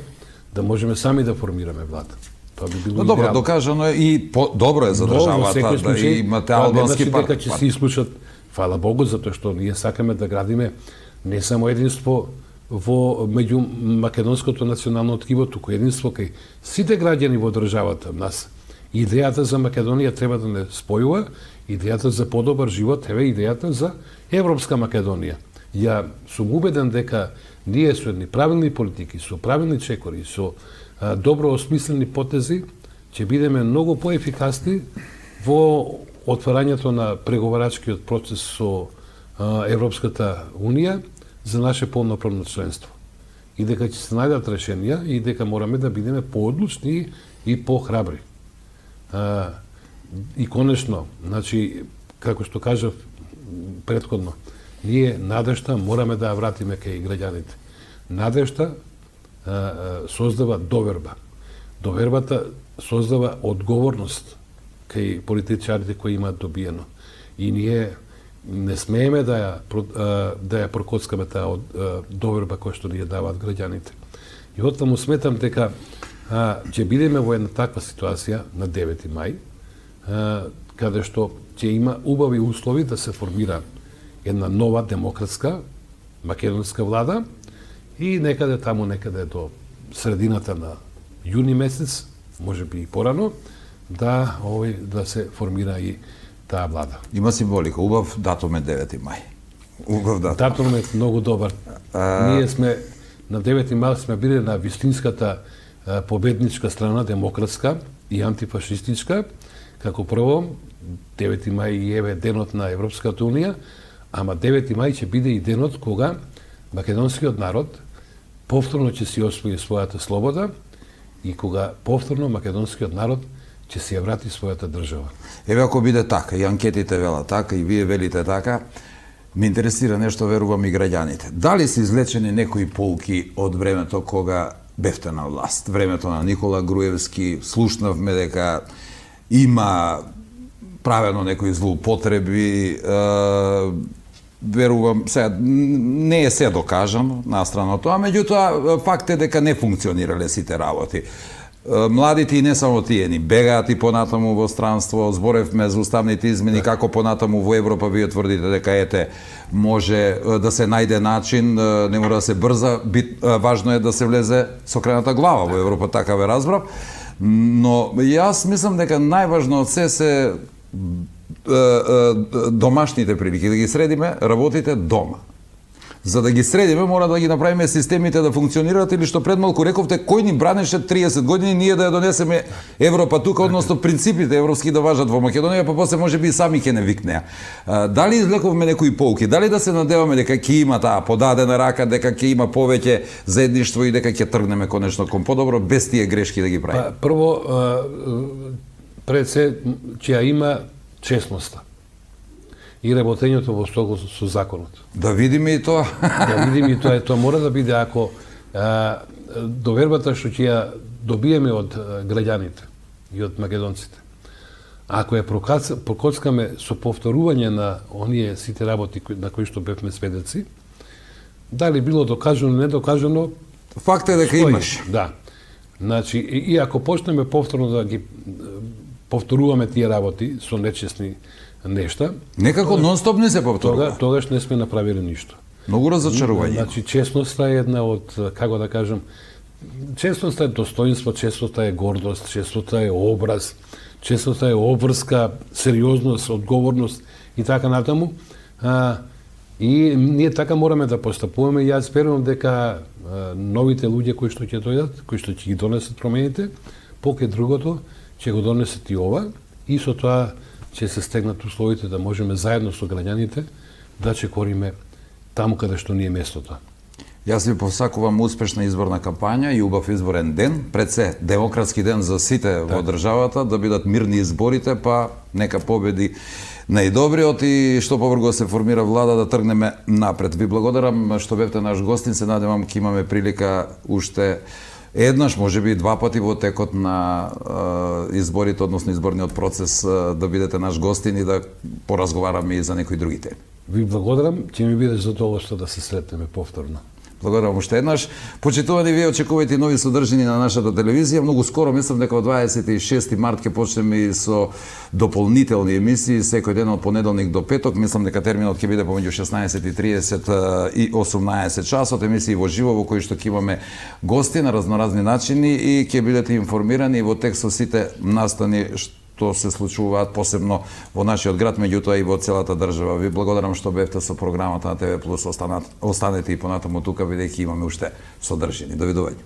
да можеме сами да формираме влада. Тоа би било добро, докажано е и добро е за државата да имате албански партии. Дека ќе се исклучат, фала Богу, затоа што ние сакаме да градиме не само единство во меѓу македонското национално ткиво, туку единство кај сите граѓани во државата. Нас идејата за Македонија треба да не спојува, идејата за подобар живот е идејата за Европска Македонија. Ја сум убеден дека ние со едни правилни политики, со правилни чекори, со добро осмислени потези, ќе бидеме многу поефикасни во отварањето на преговарачкиот процес со Европската Унија за наше полноправно членство. И дека ќе се најдат решенија и дека мораме да бидеме поодлучни и похрабри. И конечно, значи, како што кажав претходно, ние надежта мораме да ја вратиме кај граѓаните. Надежта создава доверба. Довербата создава одговорност кај политичарите кои имаат добиено. И ние не смееме да ја прокоцкаме таа доверба која што ни ја даваат граѓаните. И оттаму сметам дека ќе бидеме во една таква ситуација на 9 мај, каде што ќе има убави услови да се формира една нова демократска македонска влада и некаде таму, некаде до средината на јуни месец, може би и порано, да се формира и таа влада. Има символика, убав датум е 9 мај. Убав датум. Датум е многу добар. Ние сме на 9 мај сме биле на вистинската победничка страна, демократска и антифашистичка, како прво 9 мај е денот на Европската Унија, ама 9 мај ќе биде и денот кога македонскиот народ повторно ќе си освои својата слобода и кога повторно македонскиот народ ќе си ја врати својата држава. Еве ако биде така, и анкетите велат така, и вие велите така, ме интересира нешто, верувам и граѓаните. Дали се извлечени некои полки од времето кога бевте на власт? Времето на Никола Груевски, слушнавме дека има правено некои злоупотреби, верувам, сега не е се докажано на страна тоа, меѓутоа факт е дека не функционирале сите работи. Младите и не само тие ни бегаат и понатаму во странство, зборевме за уставните измени, како понатаму во Европа вие тврдите дека ете може да се најде начин, не мора да се брза, важно е да се влезе со окрената глава во Европа, така ве разбрав. Но јас мислам дека најважно од се домашните прилики, да ги средиме, работите дома. За да ги средиме, мора да ги направиме системите да функционираат или што пред малку рековте, кој ни бранеше 30 години ние да ја донесеме Европа тука, односно принципите европски да важат во Македонија, па после можеби и сами ќе не викнеа. Дали извлековме некои поуки? Дали да се надеваме дека ќе има таа подадена рака, дека ќе има повеќе заедништво и дека ќе тргнеме конечно кон подобро без тие грешки да ги правиме? Прво, пред се, ќе ја има честноста и работењето во стогу со законот. Да видиме и тоа. Да видиме и тоа. Тоа мора да биде ако довербата што ќе ја добиеме од граѓаните и од македонците. Ако ја прокоцкаме со повторување на оние сите работи на кои што бевме сведеци, дали било докажано, недокажано, Факт е дека имаш. Да. Значи, и ако почнеме повторно да ги повторуваме тие работи со нечесни нешта, Некако нон-стоп не се повторува. тогаш не сме направиле ништо. Многу разочарување. Значи, честноста е една од, како да кажам, честноста е достоинство, честноста е гордост, честноста е образ, честноста е обврска, сериозност, одговорност и така натаму. И ние така мораме да постапуваме. Јас верувам дека новите луѓе кои што ќе дојдат, кои што ќе ги донесат промените, покрај другото, ќе го донесат и ова, и со тоа ќе се стегнат условите да можеме заедно со граѓаните да чекориме таму каде што ни е местото. Јас ви посакувам успешна изборна кампања и убав изборен ден, пред се демократски ден за сите во државата, да бидат мирни изборите, па нека победи најдобриот и што побрзо се формира влада да тргнеме напред. Ви благодарам што бевте наш гостин, се надевам ќе имаме прилика уште еднаш, можеби два пати во текот на изборите, односно изборниот процес, да бидете наш гостин и да поразговараме и за некои други теми. Ви благодарам, ќе ми биде задоволство да се сретнеме повторно. Благодарам уште еднаш. Почитувани, вие очекувате нови содржини на нашата телевизија. Многу скоро, мислам дека од 26 март ќе почнеме и со дополнителни емисии секој ден од понеделник до петок. Мислам дека терминот ќе биде помеѓу 16:30 и 18 часот. Емисии во живо во кои што ќе имаме гости на разноразни начини и ќе бидете информирани во текст со сите настани што се случуваат посебно во нашиот град, меѓутоа и во целата држава. Ви благодарам што бевте со програмата на ТВ+. Останете и понатаму тука, бидејќи имаме уште содржини. Довидување.